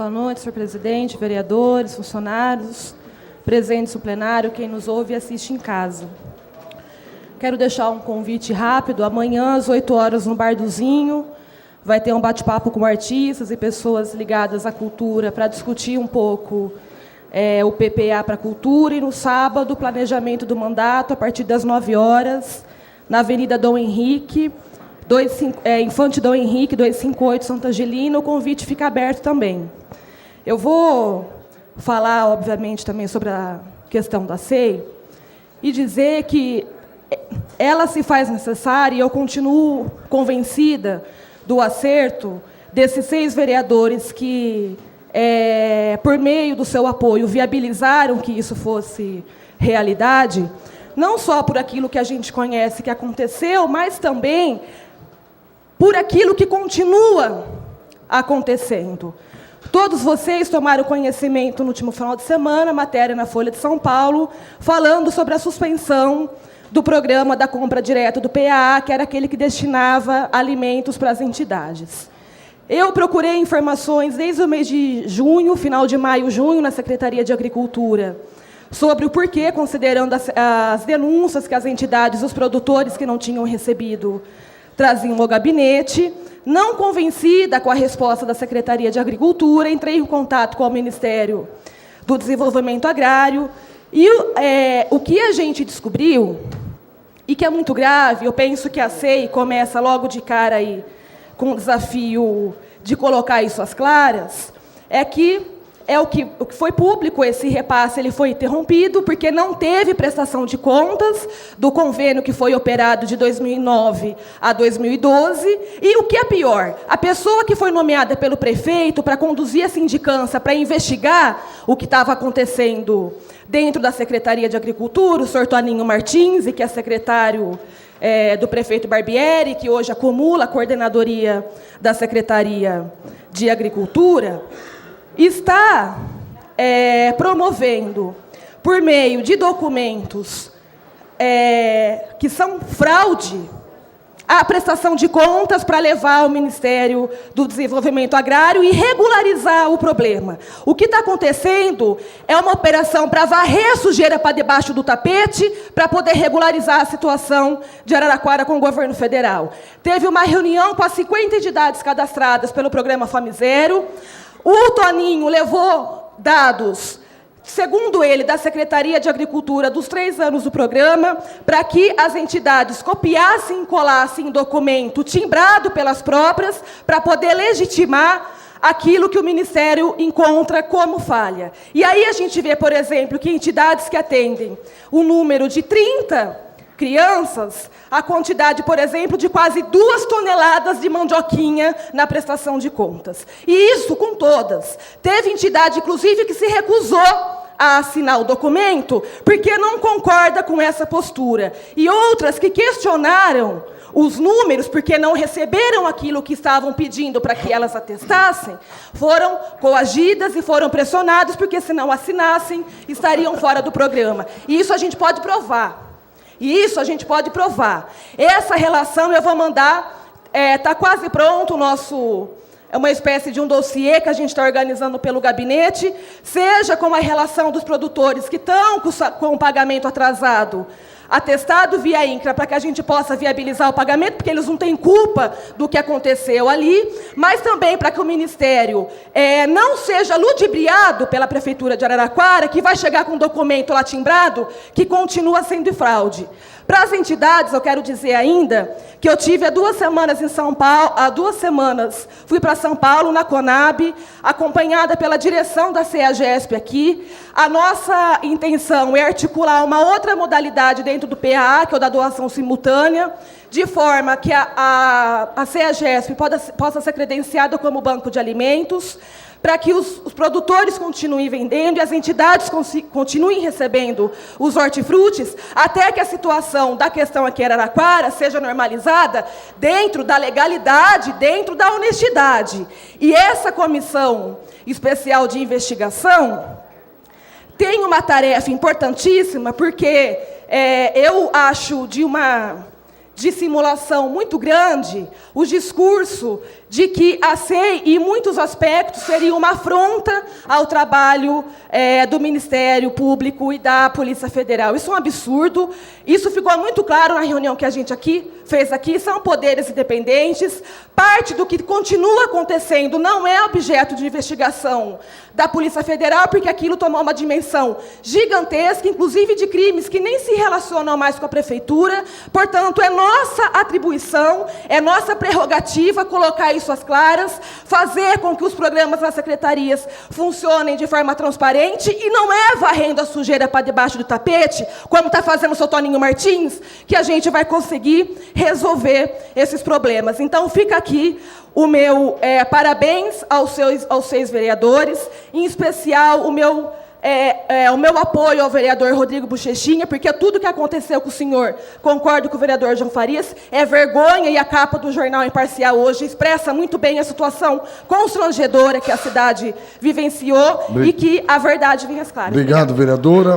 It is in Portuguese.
Boa noite, senhor presidente, vereadores, funcionários, presentes no plenário, quem nos ouve e assiste em casa. Quero deixar um convite rápido. Amanhã, às 8 horas, no Barduzinho, vai ter um bate-papo com artistas e pessoas ligadas à cultura para discutir um pouco o PPA para a cultura. E no sábado, o planejamento do mandato, a partir das 9 horas, na Avenida Dom Henrique, Infante Dom Henrique, 258, Santa Angelina. O convite fica aberto também. Eu vou falar, obviamente, também sobre a questão da SEI e dizer que ela se faz necessária, e eu continuo convencida do acerto desses 6 vereadores que, por meio do seu apoio, viabilizaram que isso fosse realidade, não só por aquilo que a gente conhece que aconteceu, mas também por aquilo que continua acontecendo. Todos vocês tomaram conhecimento no último final de semana, matéria na Folha de São Paulo, falando sobre a suspensão do programa da compra direta do PAA, que era aquele que destinava alimentos para as entidades. Eu procurei informações desde o mês de junho, final de maio, junho, na Secretaria de Agricultura, sobre o porquê, considerando as denúncias que as entidades, os produtores que não tinham recebido, traziam ao gabinete. Não convencida com a resposta da Secretaria de Agricultura, entrei em contato com o Ministério do Desenvolvimento Agrário, e o que a gente descobriu, e que é muito grave, eu penso que a SEI começa logo de cara aí com o desafio de colocar isso às claras, é que o que foi público, esse repasse ele foi interrompido, porque não teve prestação de contas do convênio que foi operado de 2009 a 2012, e o que é pior, a pessoa que foi nomeada pelo prefeito para conduzir a sindicância, para investigar o que estava acontecendo dentro da Secretaria de Agricultura, o senhor Toninho Martins, e que é secretário do prefeito Barbieri, que hoje acumula a coordenadoria da Secretaria de Agricultura, está promovendo, por meio de documentos que são fraude, a prestação de contas para levar ao Ministério do Desenvolvimento Agrário e regularizar o problema. O que está acontecendo é uma operação para varrer a sujeira para debaixo do tapete, para poder regularizar a situação de Araraquara com o governo federal. Teve uma reunião com as 50 entidades cadastradas pelo programa Fome Zero. O Toninho levou dados, segundo ele, da Secretaria de Agricultura dos 3 anos do programa, para que as entidades copiassem e colassem documento timbrado pelas próprias, para poder legitimar aquilo que o Ministério encontra como falha. E aí a gente vê, por exemplo, que entidades que atendem o número de 30 crianças, a quantidade, por exemplo, de quase 2 toneladas de mandioquinha na prestação de contas. E isso com todas. Teve entidade, inclusive, que se recusou a assinar o documento porque não concorda com essa postura. E outras que questionaram os números porque não receberam aquilo que estavam pedindo para que elas atestassem, foram coagidas e foram pressionadas porque, se não assinassem, estariam fora do programa. E isso a gente pode provar. Essa relação eu vou mandar, está quase pronto o nosso... É uma espécie de um dossiê que a gente está organizando pelo gabinete, seja com a relação dos produtores que estão com o pagamento atrasado, atestado via INCRA, para que a gente possa viabilizar o pagamento, porque eles não têm culpa do que aconteceu ali, mas também para que o Ministério não seja ludibriado pela Prefeitura de Araraquara, que vai chegar com um documento lá timbrado que continua sendo fraude. Para as entidades, eu quero dizer ainda que eu tive há 2 semanas em São Paulo, fui para São Paulo, na Conab, acompanhada pela direção da CEAGESP aqui. A nossa intenção é articular uma outra modalidade dentro do PAA, que é o da doação simultânea, de forma que a CEAGESP possa ser credenciada como banco de alimentos, para que os produtores continuem vendendo e as entidades continuem recebendo os hortifrutis, até que a situação da questão aqui em Araraquara seja normalizada dentro da legalidade, dentro da honestidade. E essa comissão especial de investigação tem uma tarefa importantíssima, porque eu acho de de simulação muito grande o discurso de que a SEI, em muitos aspectos, seria uma afronta ao trabalho do Ministério Público e da Polícia Federal. Isso é um absurdo. Isso ficou muito claro na reunião que a gente fez aqui. São poderes independentes. Parte do que continua acontecendo não é objeto de investigação da Polícia Federal, porque aquilo tomou uma dimensão gigantesca, inclusive de crimes que nem se relacionam mais com a Prefeitura. Portanto, é nossa atribuição, é nossa prerrogativa colocar isso às claras, fazer com que os programas nas secretarias funcionem de forma transparente, e não é varrendo a sujeira para debaixo do tapete, como está fazendo o seu Toninho Martins, que a gente vai conseguir resolver esses problemas. Então, fica aqui o meu parabéns aos seis vereadores, em especial o meu apoio ao vereador Rodrigo Bochechinha, porque tudo que aconteceu com o senhor, concordo com o vereador João Farias, é vergonha, e a capa do Jornal Imparcial hoje expressa muito bem a situação constrangedora que a cidade vivenciou e que a verdade vinha às claras. Obrigado, vereadora.